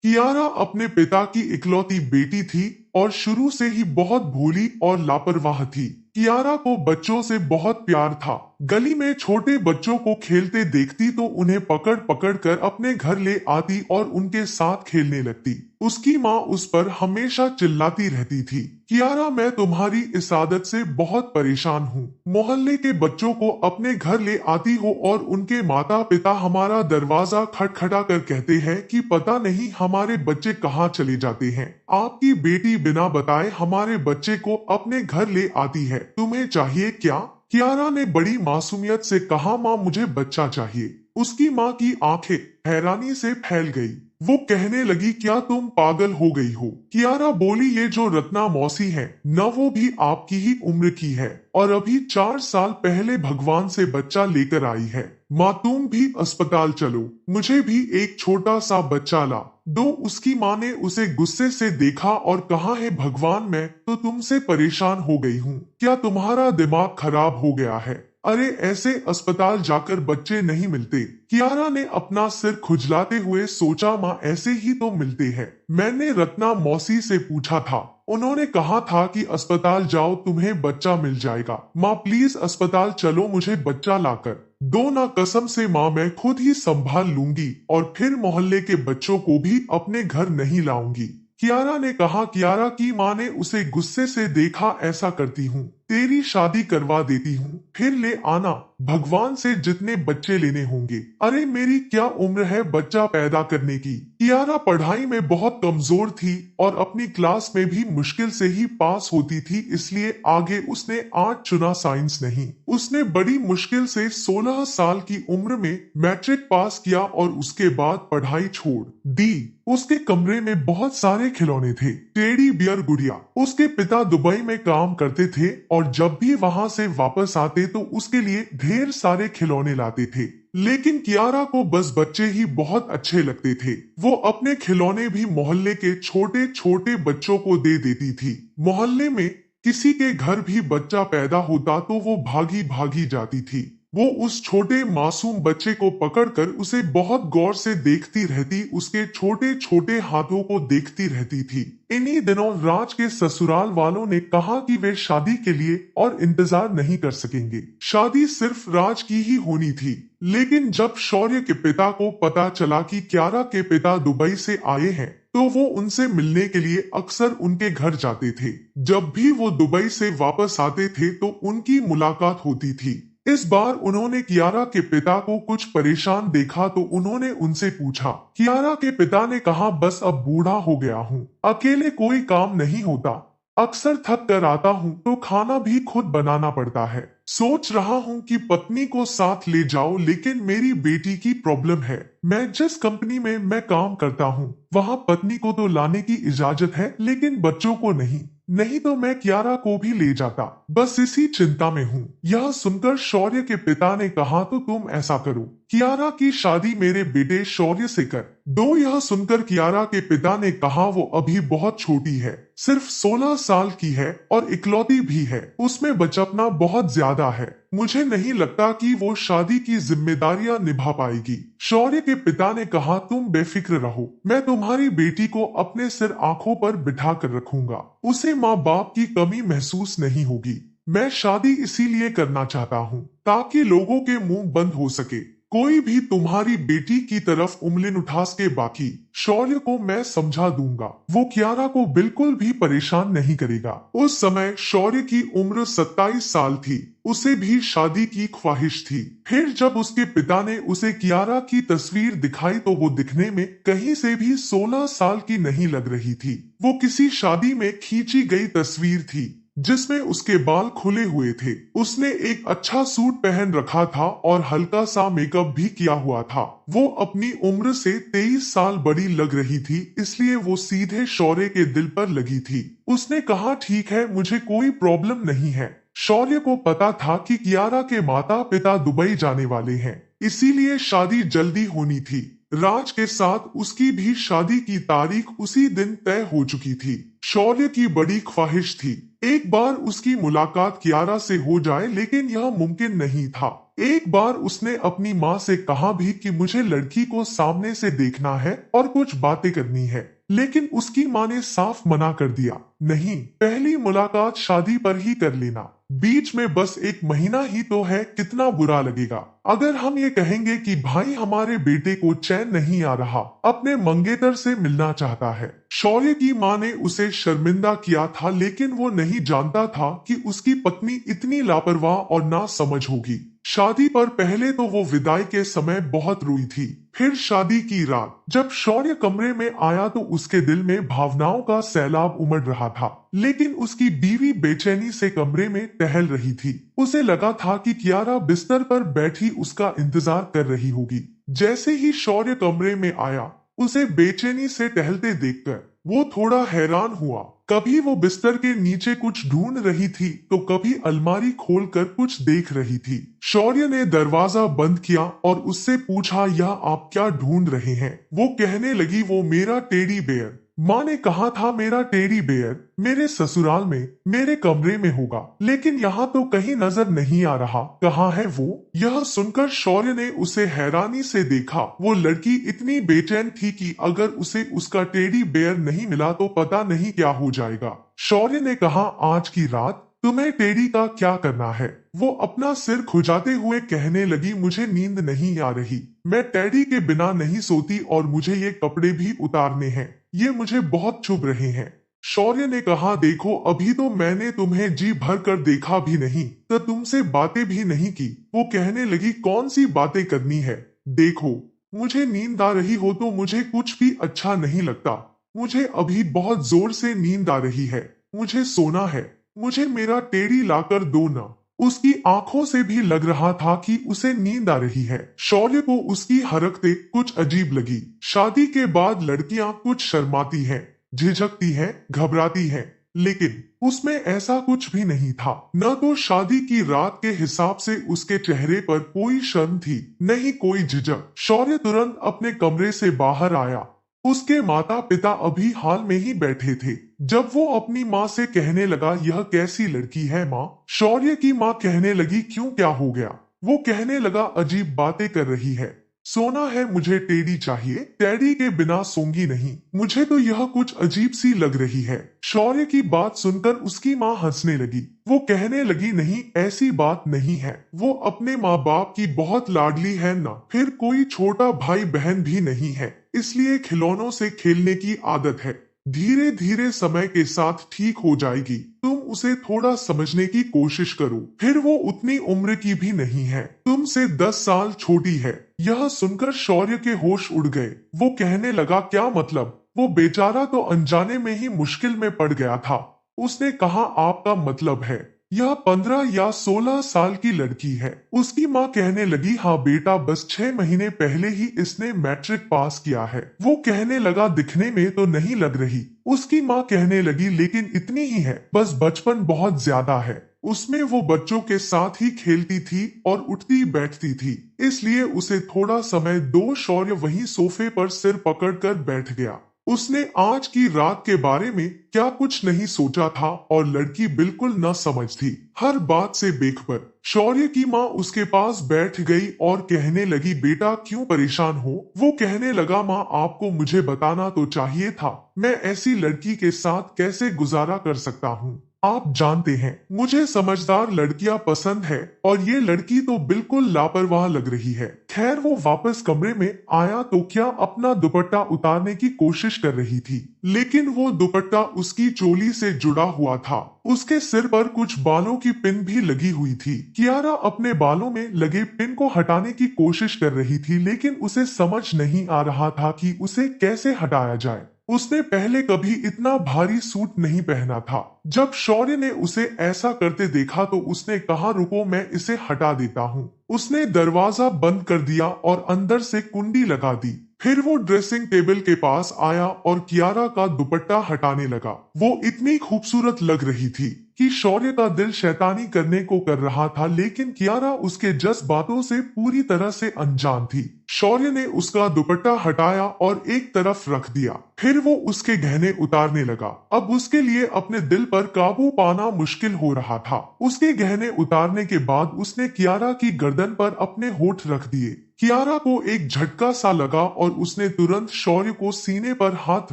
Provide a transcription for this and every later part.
कियारा अपने पिता की इकलौती बेटी थी और शुरू से ही बहुत भोली और लापरवाह थी। कियारा को बच्चों से बहुत प्यार था। गली में छोटे बच्चों को खेलते देखती तो उन्हें पकड़ पकड़ कर अपने घर ले आती और उनके साथ खेलने लगती। उसकी माँ उस पर हमेशा चिल्लाती रहती थी, कियारा मैं तुम्हारी इस आदत से बहुत परेशान हूँ। मोहल्ले के बच्चों को अपने घर ले आती हो और उनके माता पिता हमारा दरवाजा खटखटा कर कहते हैं कि पता नहीं हमारे बच्चे कहाँ चले जाते हैं। आपकी बेटी बिना बताए हमारे बच्चे को अपने घर ले आती है, तुम्हें चाहिए क्या? कियारा ने बड़ी मासूमियत से कहा, माँ मुझे बच्चा चाहिए। उसकी माँ की आंखें हैरानी से फैल गई। वो कहने लगी, क्या तुम पागल हो गई हो? कियारा बोली, ये जो रत्ना मौसी है न वो भी आपकी ही उम्र की है और अभी 4 साल पहले भगवान से बच्चा लेकर आई है। माँ तुम भी अस्पताल चलो, मुझे भी एक छोटा सा बच्चा ला दो। उसकी माँ ने उसे गुस्से से देखा और कहा, है भगवान मैं तो तुमसे परेशान हो गई हूँ, क्या तुम्हारा दिमाग खराब हो गया है? अरे ऐसे अस्पताल जाकर बच्चे नहीं मिलते। कियारा ने अपना सिर खुजलाते हुए सोचा, माँ ऐसे ही तो मिलते हैं। मैंने रत्ना मौसी से पूछा था, उन्होंने कहा था कि अस्पताल जाओ तुम्हें बच्चा मिल जाएगा। माँ प्लीज अस्पताल चलो, मुझे बच्चा लाकर दो ना, कसम से माँ मैं खुद ही संभाल लूंगी और फिर मोहल्ले के बच्चों को भी अपने घर नहीं लाऊंगी। कियारा ने कहा। कियारा की माँ ने उसे गुस्से से देखा, ऐसा करती हूँ तेरी शादी करवा देती हूँ, फिर ले आना, भगवान से जितने बच्चे लेने होंगे। अरे मेरी क्या उम्र है बच्चा पैदा करने की? कियारा पढ़ाई में बहुत कमजोर थी और अपनी क्लास में भी मुश्किल से ही पास होती थी, इसलिए आगे उसने आर्ट चुना, साइंस नहीं। उसने बड़ी मुश्किल से 16 साल की उम्र में मैट्रिक पास किया और उसके बाद पढ़ाई छोड़ दी। उसके कमरे में बहुत सारे खिलौने थे, टेडी बियर गुड़िया। उसके पिता दुबई में काम करते थे और जब भी वहां से वापस आते तो उसके लिए ढेर सारे खिलौने लाते थे। लेकिन कियारा को बस बच्चे ही बहुत अच्छे लगते थे। वो अपने खिलौने भी मोहल्ले के छोटे छोटे बच्चों को दे देती थी। मोहल्ले में किसी के घर भी बच्चा पैदा होता तो वो भागी भागी जाती थी। वो उस छोटे मासूम बच्चे को पकड़कर उसे बहुत गौर से देखती रहती, उसके छोटे छोटे हाथों को देखती रहती थी। इन्हीं दिनों राज के ससुराल वालों ने कहा कि वे शादी के लिए और इंतजार नहीं कर सकेंगे। शादी सिर्फ राज की ही होनी थी। लेकिन जब शौर्य के पिता को पता चला कि कियारा के पिता दुबई से आए हैं तो वो उनसे मिलने के लिए अक्सर उनके घर जाते थे। जब भी वो दुबई से वापस आते थे तो उनकी मुलाकात होती थी। इस बार उन्होंने कियारा के पिता को कुछ परेशान देखा तो उन्होंने उनसे पूछा। कियारा के पिता ने कहा, बस अब बूढ़ा हो गया हूँ, अकेले कोई काम नहीं होता, अक्सर थक कर आता हूँ तो खाना भी खुद बनाना पड़ता है। सोच रहा हूँ कि पत्नी को साथ ले जाओ, लेकिन मेरी बेटी की प्रॉब्लम है। मैं जिस कंपनी में मैं काम करता हूँ वहाँ पत्नी को तो लाने की इजाजत है लेकिन बच्चों को नहीं। नहीं तो मैं कियारा को भी ले जाता, बस इसी चिंता में हूँ। यह सुनकर शौर्य के पिता ने कहा, तो तुम ऐसा करो, कियारा की शादी मेरे बेटे शौर्य से कर दो। यह सुनकर कियारा के पिता ने कहा, वो अभी बहुत छोटी है, सिर्फ 16 साल की है और इकलौती भी है, उसमें बचपना बहुत ज्यादा है, मुझे नहीं लगता कि वो शादी की जिम्मेदारियां निभा पाएगी। शौर्य के पिता ने कहा, तुम बेफिक्र रहो, मैं तुम्हारी बेटी को अपने सिर आंखों पर बिठा कर रखूंगा, उसे माँ बाप की कमी महसूस नहीं होगी। मैं शादी इसीलिए करना चाहता हूँ ताकि लोगों के मुंह बंद हो सके, कोई भी तुम्हारी बेटी की तरफ उंगली उठा सके। बाकी शौर्य को मैं समझा दूंगा, वो कियारा को बिल्कुल भी परेशान नहीं करेगा। उस समय शौर्य की उम्र 27 साल थी, उसे भी शादी की ख्वाहिश थी। फिर जब उसके पिता ने उसे कियारा की तस्वीर दिखाई तो वो दिखने में कहीं से भी 16 साल की नहीं लग रही थी। वो किसी शादी में खींची गई तस्वीर थी जिसमें उसके बाल खुले हुए थे। उसने एक अच्छा सूट पहन रखा था और हल्का सा मेकअप भी किया हुआ था। वो अपनी उम्र से 23 साल बड़ी लग रही थी, इसलिए वो सीधे शौर्य के दिल पर लगी थी। उसने कहा, ठीक है, मुझे कोई प्रॉब्लम नहीं है। शौर्य को पता था कि कियारा के माता पिता दुबई जाने वाले हैं, इसीलिए शादी जल्दी होनी थी। राज के साथ उसकी भी शादी की तारीख उसी दिन तय हो चुकी थी। शौर्य की बड़ी ख्वाहिश थी एक बार उसकी मुलाकात कियारा से हो जाए, लेकिन यह मुमकिन नहीं था। एक बार उसने अपनी माँ से कहा भी कि मुझे लड़की को सामने से देखना है और कुछ बातें करनी है, लेकिन उसकी माँ ने साफ मना कर दिया, नहीं, पहली मुलाकात शादी पर ही कर लेना। बीच में बस एक महीना ही तो है, कितना बुरा लगेगा अगर हम ये कहेंगे कि भाई हमारे बेटे को चैन नहीं आ रहा, अपने मंगेतर से मिलना चाहता है। शौर्य की माँ ने उसे शर्मिंदा किया था, लेकिन वो नहीं जानता था कि उसकी पत्नी इतनी लापरवाह और नासमझ होगी। शादी पर पहले तो वो विदाई के समय बहुत रोई थी, फिर शादी की रात जब शौर्य कमरे में आया तो उसके दिल में भावनाओं का सैलाब उमड़ रहा था, लेकिन उसकी बीवी बेचैनी से कमरे में टहल रही थी। उसे लगा था कि कियारा बिस्तर पर बैठी उसका इंतजार कर रही होगी। जैसे ही शौर्य कमरे में आया, उसे बेचैनी से टहलते देखकर वो थोड़ा हैरान हुआ। कभी वो बिस्तर के नीचे कुछ ढूंढ रही थी तो कभी अलमारी खोलकर कुछ देख रही थी। शौर्य ने दरवाजा बंद किया और उससे पूछा, यह आप क्या ढूंढ रहे हैं? वो कहने लगी, वो मेरा टेडी बेयर। माँ ने कहा था मेरा टेडी बेयर मेरे ससुराल में मेरे कमरे में होगा, लेकिन यहाँ तो कहीं नजर नहीं आ रहा, कहाँ है वो? यह सुनकर शौर्य ने उसे हैरानी से देखा। वो लड़की इतनी बेचैन थी कि अगर उसे उसका टेडी बेयर नहीं मिला तो पता नहीं क्या हो जाएगा। शौर्य ने कहा, आज की रात तुम्हें टेडी का क्या करना है? वो अपना सिर खुजाते हुए कहने लगी, मुझे नींद नहीं आ रही, मैं टेडी के बिना नहीं सोती और मुझे ये कपड़े भी उतारने हैं, ये मुझे बहुत चुभ रहे हैं। शौर्य ने कहा, देखो अभी तो मैंने तुम्हें जी भर कर देखा भी नहीं, तो तुमसे बातें भी नहीं की। वो कहने लगी, कौन सी बातें करनी है? देखो, मुझे नींद आ रही हो तो मुझे कुछ भी अच्छा नहीं लगता। मुझे अभी बहुत जोर से नींद आ रही है, मुझे सोना है, मुझे मेरा टेडी लाकर दो ना। उसकी आंखों से भी लग रहा था कि उसे नींद आ रही है। शौर्य को उसकी हरकतें कुछ अजीब लगी। शादी के बाद लड़कियां कुछ शर्माती हैं, झिझकती हैं, घबराती हैं, लेकिन उसमें ऐसा कुछ भी नहीं था। न तो शादी की रात के हिसाब से उसके चेहरे पर कोई शर्म थी, न ही कोई झिझक। शौर्य तुरंत अपने कमरे से बाहर आया। उसके माता पिता अभी हाल में ही बैठे थे। जब वो अपनी माँ से कहने लगा, यह कैसी लड़की है माँ? शौर्य की माँ कहने लगी, क्यों, क्या हो गया? वो कहने लगा, अजीब बातें कर रही है, सोना है, मुझे टेडी चाहिए, टेडी के बिना सोंगी नहीं, मुझे तो यह कुछ अजीब सी लग रही है। शौर्य की बात सुनकर उसकी माँ हंसने लगी। वो कहने लगी, नहीं, ऐसी बात नहीं है, वो अपने माँ बाप की बहुत लाडली है ना, फिर कोई छोटा भाई बहन भी नहीं है, इसलिए खिलौनों से खेलने की आदत है, धीरे धीरे समय के साथ ठीक हो जाएगी, तुम उसे थोड़ा समझने की कोशिश करो, फिर वो उतनी उम्र की भी नहीं है, तुमसे 10 साल छोटी है। यह सुनकर शौर्य के होश उड़ गए। वो कहने लगा, क्या मतलब? वो बेचारा तो अनजाने में ही मुश्किल में पड़ गया था। उसने कहा, आपका मतलब है यह 15 या 16 साल की लड़की है? उसकी माँ कहने लगी, हाँ बेटा, बस 6 महीने पहले ही इसने मैट्रिक पास किया है। वो कहने लगा, दिखने में तो नहीं लग रही। उसकी माँ कहने लगी, लेकिन इतनी ही है, बस बचपन बहुत ज्यादा है, उसमें वो बच्चों के साथ ही खेलती थी और उठती बैठती थी, इसलिए उसे थोड़ा समय दो। शौर्य वहीं सोफे पर सिर पकड़कर बैठ गया। उसने आज की रात के बारे में क्या कुछ नहीं सोचा था और लड़की बिल्कुल न समझ थी, हर बात से बेखबर। शौर्य की माँ उसके पास बैठ गई और कहने लगी, बेटा क्यों परेशान हो? वो कहने लगा, माँ आपको मुझे बताना तो चाहिए था, मैं ऐसी लड़की के साथ कैसे गुजारा कर सकता हूँ? आप जानते हैं मुझे समझदार लड़कियां पसंद है और ये लड़की तो बिल्कुल लापरवाह लग रही है। खैर वो वापस कमरे में आया तो क्या अपना दुपट्टा उतारने की कोशिश कर रही थी, लेकिन वो दुपट्टा उसकी चोली से जुड़ा हुआ था। उसके सिर पर कुछ बालों की पिन भी लगी हुई थी। कियारा अपने बालों में लगे पिन को हटाने की कोशिश कर रही थी, लेकिन उसे समझ नहीं आ रहा था कि उसे कैसे हटाया जाए। उसने पहले कभी इतना भारी सूट नहीं पहना था। जब शौर्य ने उसे ऐसा करते देखा तो उसने कहा, रुको, मैं इसे हटा देता हूँ। उसने दरवाजा बंद कर दिया और अंदर से कुंडी लगा दी। फिर वो ड्रेसिंग टेबल के पास आया और कियारा का दुपट्टा हटाने लगा। वो इतनी खूबसूरत लग रही थी कि शौर्य का दिल शैतानी करने को कर रहा था, लेकिन कियारा उसके जज्बातों से पूरी तरह से अनजान थी। शौर्य ने उसका दुपट्टा हटाया और एक तरफ रख दिया। फिर वो उसके गहने उतारने लगा। अब उसके लिए अपने दिल पर काबू पाना मुश्किल हो रहा था। उसके गहने उतारने के बाद उसने कियारा की गर्दन पर अपने होठ रख दिए। कियारा को एक झटका सा लगा और उसने तुरंत शौर्य को सीने पर हाथ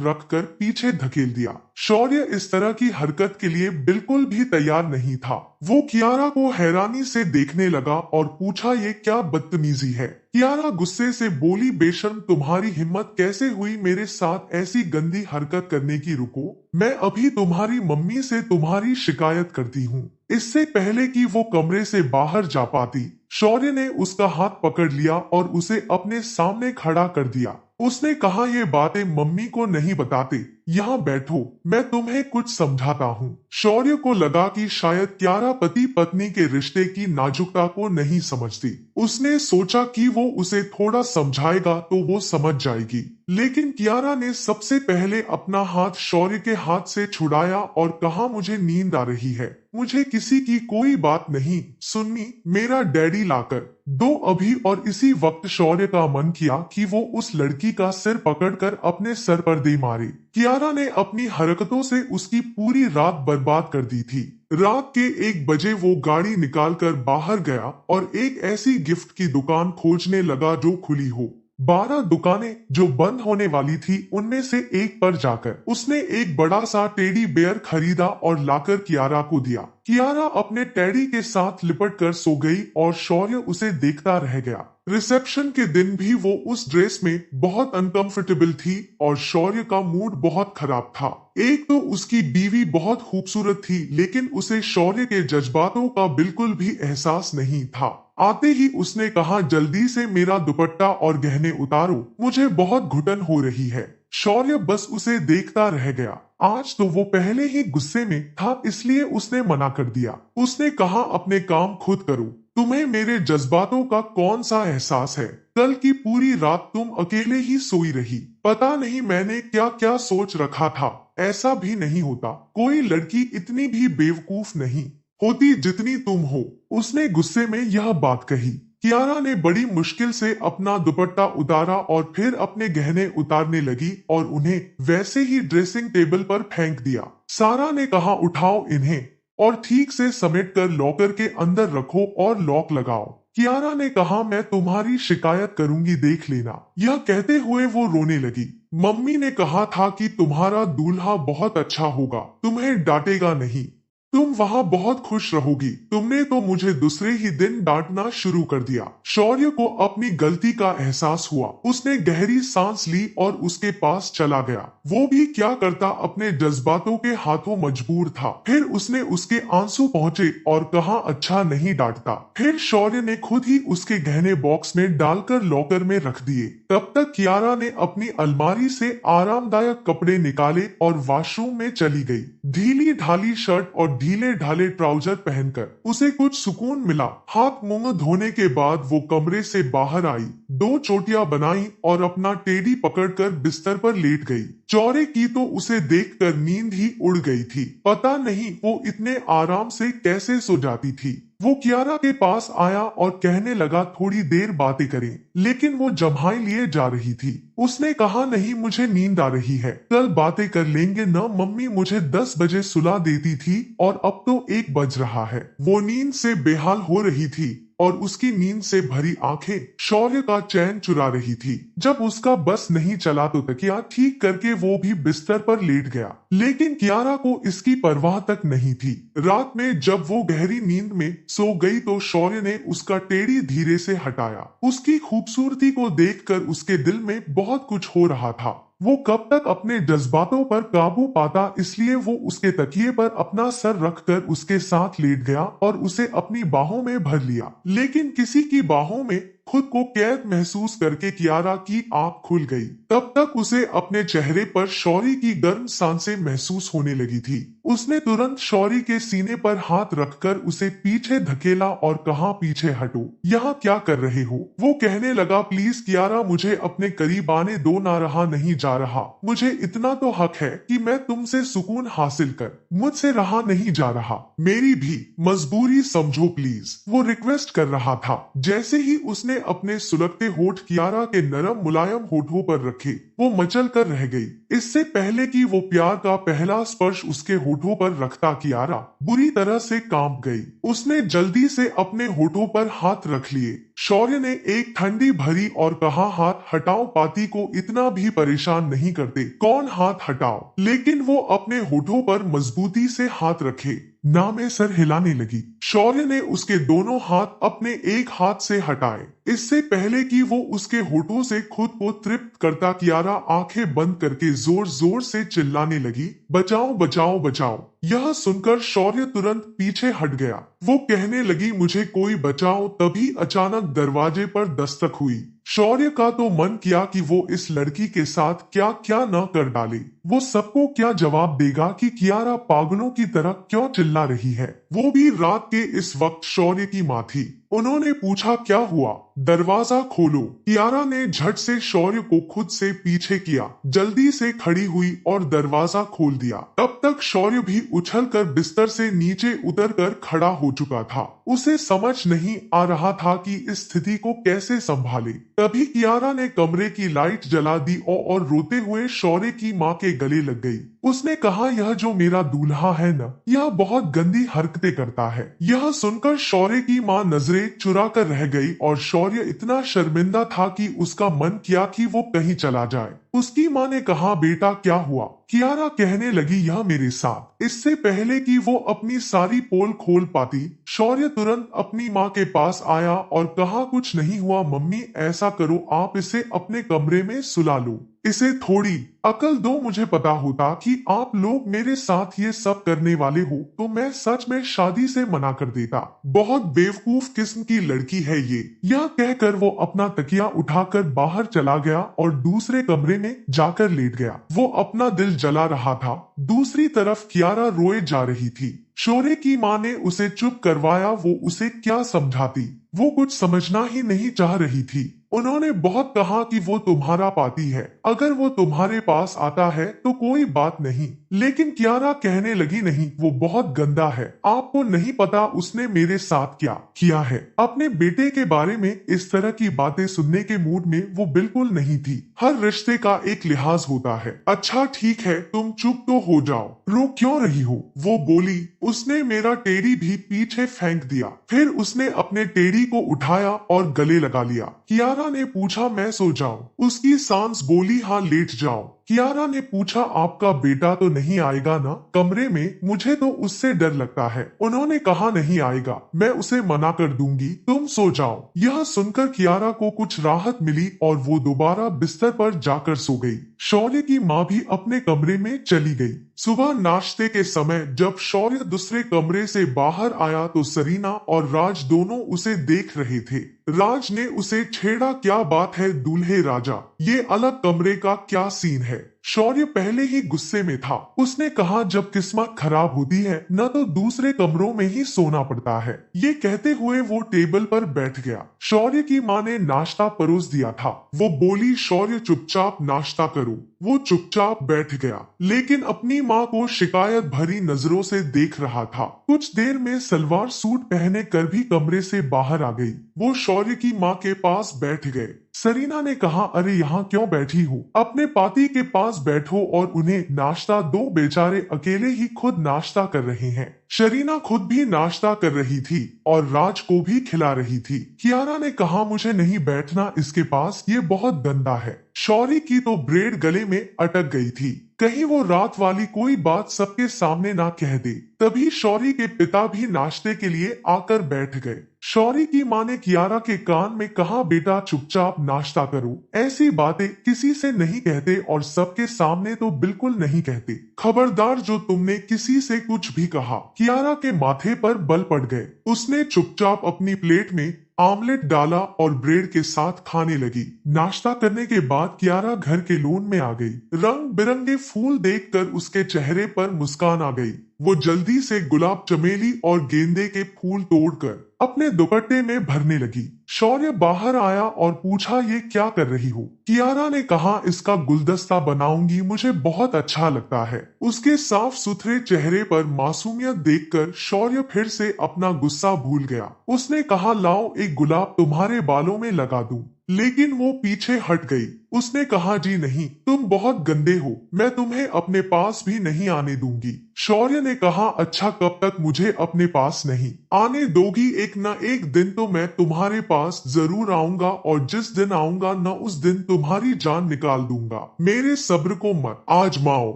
रखकर पीछे धकेल दिया। शौर्य इस तरह की हरकत के लिए बिल्कुल भी तैयार नहीं था। वो कियारा को हैरानी से देखने लगा और पूछा, ये क्या बदतमीजी है? कियारा गुस्से से बोली, बेशर्म, तुम्हारी हिम्मत कैसे हुई मेरे साथ ऐसी गंदी हरकत करने की? रुको, मैं अभी तुम्हारी मम्मी से तुम्हारी शिकायत करती हूँ। इससे पहले कि वो कमरे से बाहर जा पाती, शौर्य ने उसका हाथ पकड़ लिया और उसे अपने सामने खड़ा कर दिया। उसने कहा, ये बातें मम्मी को नहीं बताते, यहाँ बैठो, मैं तुम्हें कुछ समझाता हूँ। शौर्य को लगा कि शायद कियारा पति पत्नी के रिश्ते की नाजुकता को नहीं समझती। उसने सोचा कि वो उसे थोड़ा समझाएगा तो वो समझ जाएगी, लेकिन कियारा ने सबसे पहले अपना हाथ शौर्य के हाथ से छुड़ाया और कहा, मुझे नींद आ रही है, मुझे किसी की कोई बात नहीं सुननी, मेरा डैडी लाकर दो अभी। और इसी वक्त शौर्य का मन किया कि वो उस लड़की का सिर पकड़कर अपने सर पर दे मारे। कियारा ने अपनी हरकतों से उसकी पूरी रात बर्बाद कर दी थी। रात के 1 बजे वो गाड़ी निकालकर बाहर गया और एक ऐसी गिफ्ट की दुकान खोजने लगा जो खुली हो। 12 दुकानें जो बंद होने वाली थी, उनमें से एक पर जाकर उसने एक बड़ा सा टेडी बेयर खरीदा और लाकर कियारा को दिया। कियारा अपने टेडी के साथ लिपट कर सो गई और शौर्य उसे देखता रह गया। रिसेप्शन के दिन भी वो उस ड्रेस में बहुत अनकंफर्टेबल थी और शौर्य का मूड बहुत खराब था। एक तो उसकी बीवी बहुत खूबसूरत थी, लेकिन उसे शौर्य के जज्बातों का बिल्कुल भी एहसास नहीं था। आते ही उसने कहा, जल्दी से मेरा दुपट्टा और गहने उतारो, मुझे बहुत घुटन हो रही है। शौर्य बस उसे देखता रह गया। आज तो वो पहले ही गुस्से में था, इसलिए उसने मना कर दिया। उसने कहा, अपने काम खुद करो, तुम्हें मेरे जज्बातों का कौन सा एहसास है? कल की पूरी रात तुम अकेले ही सोई रही, पता नहीं मैंने क्या क्या सोच रखा था। ऐसा भी नहीं होता, कोई लड़की इतनी भी बेवकूफ नहीं होती जितनी तुम हो। उसने गुस्से में यह बात कही। कियारा ने बड़ी मुश्किल से अपना दुपट्टा उतारा और फिर अपने गहने उतारने लगी और उन्हें वैसे ही ड्रेसिंग टेबल पर फेंक दिया। सारा ने कहा, उठाओ इन्हें और ठीक से समेट कर लॉकर के अंदर रखो और लॉक लगाओ। कियारा ने कहा, मैं तुम्हारी शिकायत करूंगी, देख लेना। यह कहते हुए वो रोने लगी। मम्मी ने कहा था कि तुम्हारा दूल्हा बहुत अच्छा होगा, तुम्हें डांटेगा नहीं, तुम वहाँ बहुत खुश रहोगी। तुमने तो मुझे दूसरे ही दिन डांटना शुरू कर दिया। शौर्य को अपनी गलती का एहसास हुआ। उसने गहरी सांस ली और उसके पास चला गया। वो भी क्या करता, अपने जज्बातों के हाथों मजबूर था। फिर उसने उसके आंसू पहुंचे और कहा, अच्छा नहीं डांटता। फिर शौर्य ने खुद ही उसके गहने बॉक्स में डालकर लॉकर में रख दिए। तब तक कियारा ने अपनी अलमारी से आरामदायक कपड़े निकाले और वॉशरूम में चली गई। ढीली ढाली शर्ट और ढीले ढाले ट्राउजर पहनकर उसे कुछ सुकून मिला। हाथ मुंह धोने के बाद वो कमरे से बाहर आई, 2 चोटियां बनाई और अपना टेडी पकड़कर बिस्तर पर लेट गई। चौरे की तो उसे देखकर नींद ही उड़ गई थी। पता नहीं वो इतने आराम से कैसे सो जाती थी। वो कियारा के पास आया और कहने लगा, थोड़ी देर बातें करें, लेकिन वो जम्हाई लिए जा रही थी। उसने कहा, नहीं मुझे नींद आ रही है, कल बातें कर लेंगे न। मम्मी मुझे 10 बजे सुला देती थी और अब तो 1 बज रहा है। वो नींद से बेहाल हो रही थी और उसकी नींद से भरी आंखें शौर्य का चैन चुरा रही थी। जब उसका बस नहीं चला तो तकिया ठीक करके वो भी बिस्तर पर लेट गया, लेकिन कियारा को इसकी परवाह तक नहीं थी। रात में जब वो गहरी नींद में सो गई तो शौर्य ने उसका टेडी धीरे से हटाया। उसकी खूबसूरती को देखकर उसके दिल में बहुत कुछ हो रहा था। वो कब तक अपने जज्बातों पर काबू पाता, इसलिए वो उसके तकिए पर अपना सर रखकर उसके साथ लेट गया और उसे अपनी बाहों में भर लिया। लेकिन किसी की बाहों में खुद को कैद महसूस करके कियारा की आंख खुल गई। तब तक उसे अपने चेहरे पर शौर्य की गर्म सांसें महसूस होने लगी थी। उसने तुरंत शौर्य के सीने पर हाथ रखकर उसे पीछे धकेला और कहा, पीछे हटो, यहाँ क्या कर रहे हो? वो कहने लगा, प्लीज कियारा, मुझे अपने करीब आने दो, ना रहा नहीं जा रहा। मुझे इतना तो हक है कि मैं तुमसे सुकून हासिल कर, मुझसे रहा नहीं जा रहा। मेरी भी मजबूरी समझो प्लीज, वो रिक्वेस्ट कर रहा था। जैसे ही उसने अपने सुलगते होठ कियारा के नरम मुलायम होठों पर रखे, वो मचल कर रह गई। इससे पहले कि वो प्यार का पहला स्पर्श उसके होठों पर रखता, कियारा बुरी तरह से कांप गई। उसने जल्दी से अपने होठों पर हाथ रख लिए। शौर्य ने एक ठंडी भरी और कहा, हाथ हटाओ, पाती को इतना भी परेशान नहीं करते। कौन हाथ हटाओ? लेकिन वो अपने होठों पर मजबूती से हाथ रखे ना में सर हिलाने लगी। शौर्य ने उसके दोनों हाथ अपने एक हाथ से हटाए। इससे पहले कि वो उसके होठों से खुद को तृप्त करता, कियारा आंखें बंद करके जोर जोर से चिल्लाने लगी, बचाओ बचाओ बचाओ। यह सुनकर शौर्य तुरंत पीछे हट गया। वो कहने लगी, मुझे कोई बचाओ। तभी अचानक दरवाजे पर दस्तक हुई। शौर्य का तो मन किया कि वो इस लड़की के साथ क्या क्या न कर डाले। वो सबको क्या जवाब देगा कि कियारा पागलों की तरह क्यों चिल्ला रही है। वो भी रात के इस वक्त शौर्य की माँ थी। उन्होंने पूछा, क्या हुआ? दरवाजा खोलो। कियारा ने झट से शौर्य को खुद से पीछे किया, जल्दी से खड़ी हुई और दरवाजा खोल दिया। तब तक शौर्य भी उछलकर बिस्तर से नीचे उतरकर खड़ा हो चुका था। उसे समझ नहीं आ रहा था कि इस स्थिति को कैसे संभाले। तभी कियारा ने कमरे की लाइट जला दी और रोते हुए शौर्य की माँ के गले लग गई। उसने कहा, यह जो मेरा दूल्हा है न, यह बहुत गंदी हरकतें करता है। यह सुनकर शौर्य की माँ नजरें चुरा कर रह गई और शौर्य इतना शर्मिंदा था कि उसका मन किया कि वो कहीं चला जाए। उसकी माँ ने कहा, बेटा क्या हुआ? कियारा कहने लगी, यह मेरे साथ। इससे पहले कि वो अपनी सारी पोल खोल पाती, शौर्य तुरंत अपनी माँ के पास आया और कहा, कुछ नहीं हुआ मम्मी, ऐसा करो आप इसे अपने कमरे में सुला लो। इसे थोड़ी अकल दो। मुझे पता होता कि आप लोग मेरे साथ ये सब करने वाले हो तो मैं सच में शादी से मना कर देता। बहुत बेवकूफ किस्म की लड़की है ये। यह कहकर वो अपना तकिया उठाकर बाहर चला गया और दूसरे कमरे में जाकर लेट गया। वो अपना दिल जला रहा था। दूसरी तरफ कियारा रोए जा रही थी। शौर्य की माँ ने उसे चुप करवाया। वो उसे क्या समझाती? वो कुछ समझना ही नहीं चाह रही थी। उन्होंने बहुत कहा कि वो तुम्हारा पाती है, अगर वो तुम्हारे पास आता है तो कोई बात नहीं। लेकिन कियारा कहने लगी, नहीं, वो बहुत गंदा है। आपको नहीं पता उसने मेरे साथ क्या किया है। अपने बेटे के बारे में इस तरह की बातें सुनने के मूड में वो बिल्कुल नहीं थी। हर रिश्ते का एक लिहाज होता है। अच्छा ठीक है, तुम चुप तो हो जाओ, रो क्यों रही हो? वो बोली। उसने मेरा टेडी भी पीछे फेंक दिया। फिर उसने अपने टेडी को उठाया और गले लगा लिया। कियारा ने पूछा, मैं सो जाऊं? उसकी सांस बोली, हाँ लेट जाओ। कियारा ने पूछा, आपका बेटा तो नहीं आएगा ना कमरे में? मुझे तो उससे डर लगता है। उन्होंने कहा, नहीं आएगा, मैं उसे मना कर दूंगी, तुम सो जाओ। यह सुनकर कियारा को कुछ राहत मिली और वो दोबारा बिस्तर पर जाकर सो गई। शौर्य की माँ भी अपने कमरे में चली गई। सुबह नाश्ते के समय जब शौर्य दूसरे कमरे से बाहर आया तो सरीना और राज दोनों उसे देख रहे थे। राज ने उसे छेड़ा, क्या बात है दूल्हे राजा, ये अलग कमरे का क्या सीन है? शौर्य पहले ही गुस्से में था। उसने कहा, जब किस्मत खराब होती है न तो दूसरे कमरों में ही सोना पड़ता है। ये कहते हुए वो टेबल पर बैठ गया। शौर्य की माँ ने नाश्ता परोस दिया था। वो बोली, शौर्य चुपचाप नाश्ता करो। वो चुपचाप बैठ गया, लेकिन अपनी माँ को शिकायत भरी नजरों से देख रहा था। कुछ देर में सलवार सूट पहने कर भी कमरे से बाहर आ गई। वो शौर्य की माँ के पास बैठ गए। सरीना ने कहा, अरे यहाँ क्यों बैठी हो? अपने पाती के पास बैठो और उन्हें नाश्ता दो, बेचारे अकेले ही खुद नाश्ता कर रहे हैं। शरीना खुद भी नाश्ता कर रही थी और राज को भी खिला रही थी। कियारा ने कहा, मुझे नहीं बैठना इसके पास, ये बहुत गंदा है। शौर्य की तो ब्रेड गले में अटक गई थी, कहीं वो रात वाली कोई बात सबके सामने ना कह दे। तभी शौर्य के पिता भी नाश्ते के लिए आकर बैठ गए। शौर्य की माँ ने कियारा के कान में कहा, बेटा चुपचाप नाश्ता करो, ऐसी बातें किसी से नहीं कहते और सबके सामने तो बिल्कुल नहीं कहते। खबरदार जो तुमने किसी से कुछ भी कहा। कियारा के माथे पर बल पड़ गए। उसने चुपचाप अपनी प्लेट में आमलेट डाला और ब्रेड के साथ खाने लगी। नाश्ता करने के बाद कियारा घर के लॉन में आ गई। रंग बिरंगे फूल देखकर उसके चेहरे पर मुस्कान आ गई। वो जल्दी से गुलाब, चमेली और गेंदे के फूल तोड़कर अपने दुपट्टे में भरने लगी। शौर्य बाहर आया और पूछा, ये क्या कर रही हो? कियारा ने कहा, इसका गुलदस्ता बनाऊंगी, मुझे बहुत अच्छा लगता है। उसके साफ सुथरे चेहरे पर मासूमियत देखकर शौर्य फिर से अपना गुस्सा भूल गया। उसने कहा, लाओ एक गुलाब तुम्हारे बालों में लगा दूं। लेकिन वो पीछे हट गई। उसने कहा, जी नहीं, तुम बहुत गंदे हो, मैं तुम्हें अपने पास भी नहीं आने दूंगी। शौर्य ने कहा, अच्छा, कब तक मुझे अपने पास नहीं आने दोगी? एक न एक दिन तो मैं तुम्हारे पास जरूर आऊंगा, और जिस दिन आऊंगा न उस दिन तुम्हारी जान निकाल दूंगा। मेरे सब्र को मत आजमाओ।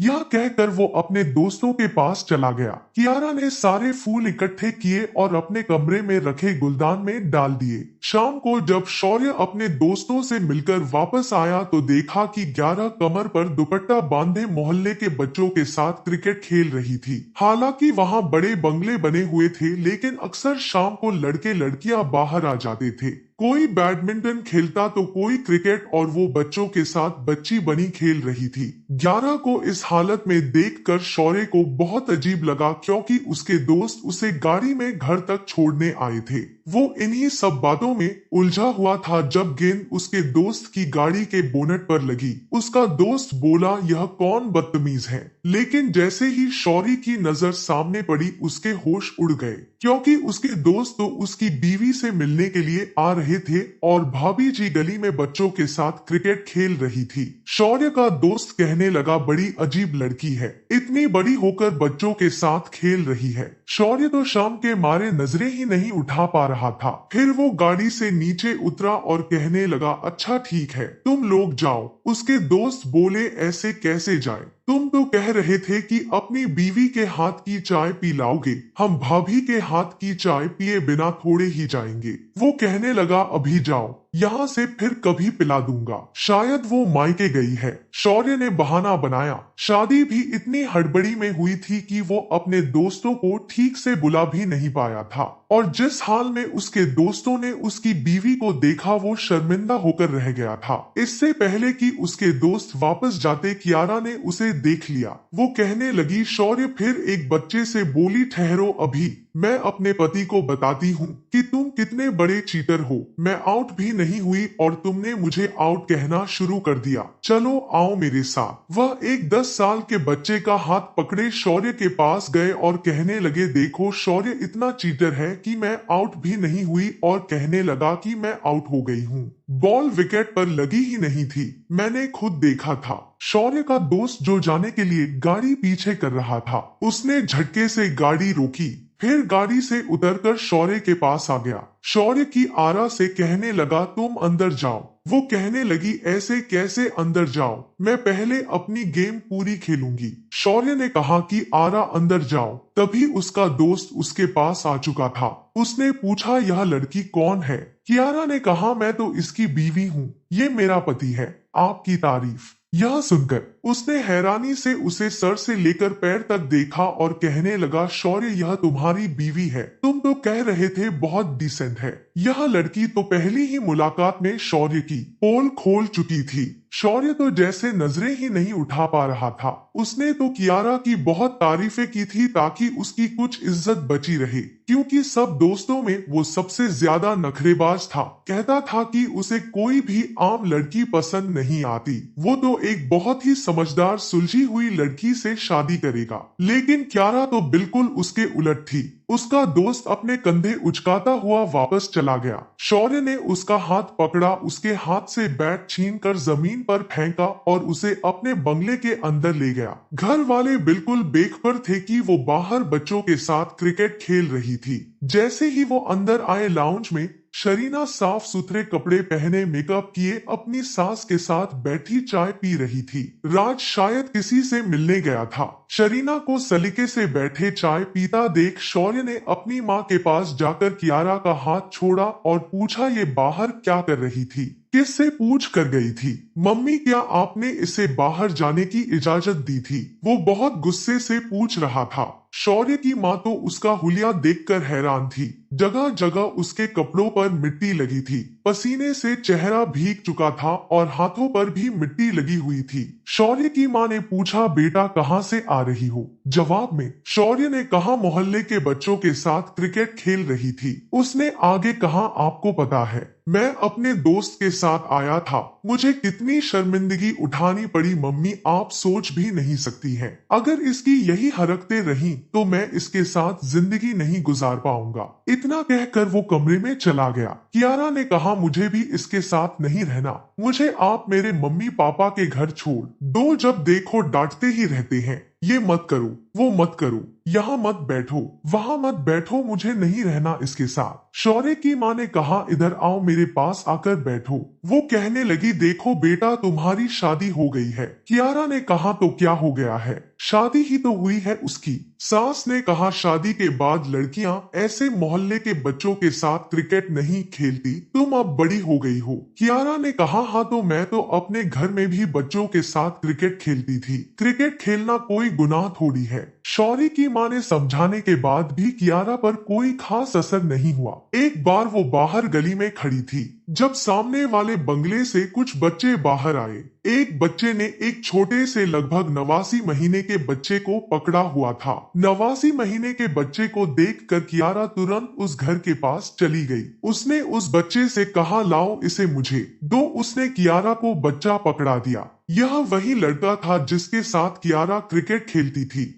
यह कहकर वो अपने दोस्तों के पास चला गया। कियारा ने सारे फूल इकट्ठे किए और अपने कमरे में रखे गुलदान में डाल दिए। शाम को जब शौर्य अपने दोस्तों से मिलकर वापस आया तो देखा कि 11 कमर पर दुपट्टा बांधे मोहल्ले के बच्चों के साथ क्रिकेट खेल रही थी। हालांकि वहां बड़े बंगले बने हुए थे, लेकिन अक्सर शाम को लड़के लड़कियां बाहर आ जाते थे। कोई बैडमिंटन खेलता तो कोई क्रिकेट, और वो बच्चों के साथ बच्ची बनी खेल रही थी। 11 को इस हालत में देखकर शौर्य को बहुत अजीब लगा, क्योंकि उसके दोस्त उसे गाड़ी में घर तक छोड़ने आए थे। वो इन्हीं सब बातों में उलझा हुआ था जब गेंद उसके दोस्त की गाड़ी के बोनट पर लगी। उसका दोस्त बोला, यह कौन बदतमीज है? लेकिन जैसे ही शौर्य की नजर सामने पड़ी, उसके होश उड़ गए, क्योंकि उसके दोस्त तो उसकी बीवी से मिलने के लिए आ रहे थे और भाभी जी गली में बच्चों के साथ क्रिकेट खेल रही थी। शौर्य का दोस्त कहने लगा, बड़ी अजीब लड़की है, इतनी बड़ी होकर बच्चों के साथ खेल रही है। शौर्य तो शाम के मारे नजरें ही नहीं उठा पा रहा था। फिर वो गाड़ी से नीचे उतरा और कहने लगा, अच्छा ठीक है, तुम लोग जाओ। उसके दोस्त बोले, ऐसे कैसे जाए? तुम तो कह रहे थे कि अपनी बीवी के हाथ की चाय पी लाओगे, हम भाभी के हाथ की चाय पिए बिना थोड़े ही जाएंगे। वो कहने लगा, अभी जाओ, यहाँ से फिर कभी पिला दूंगा, शायद वो मायके गई है। शौर्य ने बहाना बनाया, शादी भी इतनी हड़बड़ी में हुई थी कि वो अपने दोस्तों को ठीक से बुला भी नहीं पाया था, और जिस हाल में उसके दोस्तों ने उसकी बीवी को देखा वो शर्मिंदा होकर रह गया था। इससे पहले कि उसके दोस्त वापस जाते, कियारा ने उसे देख लिया। वो कहने लगी, शौर्य फिर एक बच्चे से बोली, ठहरो अभी, मैं अपने पति को बताती हूँ कि तुम कितने बड़े चीटर हो। मैं आउट भी नहीं हुई और तुमने मुझे आउट कहना शुरू कर दिया। चलो आओ मेरे साथ। वह एक 10 साल के बच्चे का हाथ पकड़े शौर्य के पास गए और कहने लगे, देखो शौर्य इतना चीटर है कि मैं आउट भी नहीं हुई और कहने लगा कि मैं आउट हो गई हूँ। बॉल विकेट पर लगी ही नहीं थी, मैंने खुद देखा था। शौर्य का दोस्त जो जाने के लिए गाड़ी पीछे कर रहा था, उसने झटके से गाड़ी रोकी, फिर गाड़ी से उतरकर शौर्य के पास आ गया। शौर्य की आरा से कहने लगा, तुम अंदर जाओ। वो कहने लगी, ऐसे कैसे अंदर जाओ, मैं पहले अपनी गेम पूरी खेलूंगी। शौर्य ने कहा कि आरा अंदर जाओ। तभी उसका दोस्त उसके पास आ चुका था। उसने पूछा, यह लड़की कौन है? कियारा ने कहा, मैं तो इसकी बीवी हूँ, ये मेरा पति है, आपकी तारीफ। यह सुनकर उसने हैरानी से उसे सर से लेकर पैर तक देखा और कहने लगा, शौर्य यह तुम्हारी बीवी है, तुम तो कह रहे थे बहुत डिसेंट है। यह लड़की तो पहली ही मुलाकात में शौर्य की पोल खोल चुकी थी। शौर्य तो जैसे नजरें ही नहीं उठा पा रहा था। उसने तो कियारा की बहुत तारीफें की थी ताकि उसकी कुछ इज्जत बची रहे, क्योंकि सब दोस्तों में वो सबसे ज्यादा नखरेबाज था। कहता था कि उसे कोई भी आम लड़की पसंद नहीं आती, वो तो एक बहुत ही समझदार सुलझी हुई लड़की से शादी करेगा। लेकिन कियारा तो बिल्कुल उसके उलट थी। उसका दोस्त अपने कंधे उचकाता हुआ वापस चला गया। शौर्य ने उसका हाथ पकड़ा, उसके हाथ से बैट छीनकर जमीन पर फेंका और उसे अपने बंगले के अंदर ले गया। घर वाले बिल्कुल बेखबर थे कि वो बाहर बच्चों के साथ क्रिकेट खेल रही थी। जैसे ही वो अंदर आए लाउंज में, शरीना साफ सुथरे कपड़े पहने, मेकअप किए, अपनी सास के साथ बैठी चाय पी रही थी। राज शायद किसी से मिलने गया था। शरीना को सलीके से बैठे चाय पीता देख शौर्य ने अपनी माँ के पास जाकर कियारा का हाथ छोड़ा और पूछा, ये बाहर क्या कर रही थी? किससे पूछ कर गई थी? मम्मी क्या आपने इसे बाहर जाने की इजाजत दी थी? वो बहुत गुस्से से पूछ रहा था। शौर्य की माँ तो उसका हुलिया देखकर हैरान थी। जगह जगह उसके कपड़ों पर मिट्टी लगी थी, पसीने से चेहरा भीग चुका था और हाथों पर भी मिट्टी लगी हुई थी। शौर्य की माँ ने पूछा, बेटा कहाँ से आ रही हो? जवाब में शौर्य ने कहा, मोहल्ले के बच्चों के साथ क्रिकेट खेल रही थी। उसने आगे कहा, आपको पता है मैं अपने दोस्त के साथ आया था। मुझे कितनी शर्मिंदगी उठानी पड़ी मम्मी, आप सोच भी नहीं सकती हैं। अगर इसकी यही हरकतें रही तो मैं इसके साथ जिंदगी नहीं गुजार पाऊंगा। इतना कहकर वो कमरे में चला गया। कियारा ने कहा, मुझे भी इसके साथ नहीं रहना। मुझे आप मेरे मम्मी पापा के घर छोड़ दो। जब देखो डांटते ही रहते हैं, ये मत करो, वो मत करो, यहाँ मत बैठो, वहाँ मत बैठो, मुझे नहीं रहना इसके साथ। शौर्य की माँ ने कहा, इधर आओ, मेरे पास आकर बैठो। वो कहने लगी, देखो बेटा तुम्हारी शादी हो गई है। कियारा ने कहा, तो क्या हो गया है? शादी ही तो हुई है उसकी। सास ने कहा, शादी के बाद लड़कियां ऐसे मोहल्ले के बच्चों के साथ क्रिकेट नहीं खेलती, तुम अब बड़ी हो गई हो। कियारा ने कहा, हाँ तो मैं तो अपने घर में भी बच्चों के साथ क्रिकेट खेलती थी। क्रिकेट खेलना कोई गुनाह थोड़ी है। शौर्य की माँ ने समझाने के बाद भी कियारा पर कोई खास असर नहीं हुआ। एक बार वो बाहर गली में खड़ी थी, जब सामने वाले बंगले से कुछ बच्चे बाहर आए। एक बच्चे ने एक छोटे से लगभग 89 महीने के बच्चे को पकड़ा हुआ था। 89 महीने के बच्चे को देखकर कियारा तुरंत उस घर के पास चली गई। उसने उस बच्चे से कहा, लाओ इसे मुझे दो। उसने कियारा को बच्चा पकड़ा दिया। यह वही लड़का था जिसके साथ कियारा क्रिकेट खेलती थी।